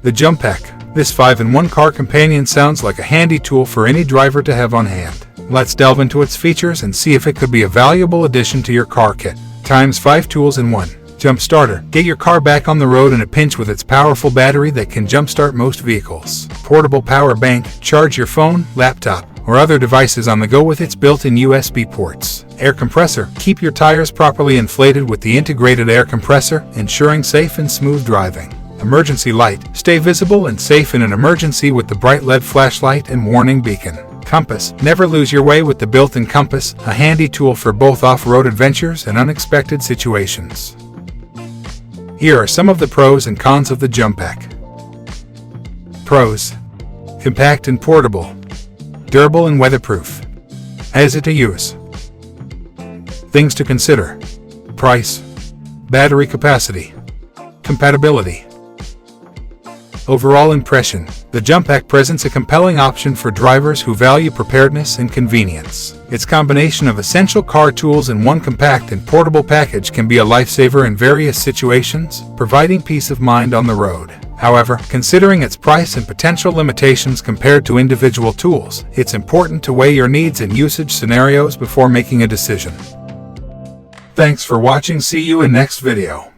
The JUMPAC. This 5-in-1 car companion sounds like a handy tool for any driver to have on hand. Let's delve into its features and see if it could be a valuable addition to your car kit. Times 5 tools in one. Jump starter. Get your car back on the road in a pinch with its powerful battery that can jumpstart most vehicles. Portable power bank. Charge your phone, laptop, or other devices on the go with its built-in USB ports. Air compressor. Keep your tires properly inflated with the integrated air compressor, ensuring safe and smooth driving. Emergency light. Stay visible and safe in an emergency with the bright LED flashlight and warning beacon. Compass. Never lose your way with the built-in compass, a handy tool for both off-road adventures and unexpected situations. Here are some of the pros and cons of the JUMPAC. Pros. Compact and portable. Durable and weatherproof. Easy to use. Things to consider. Price. Battery capacity. Compatibility. Overall impression. The JUMPAC presents a compelling option for drivers who value preparedness and convenience. Its combination of essential car tools in one compact and portable package can be a lifesaver in various situations, providing peace of mind on the road. However, considering its price and potential limitations compared to individual tools, it's important to weigh your needs and usage scenarios before making a decision. Thanks for watching. See you in next video.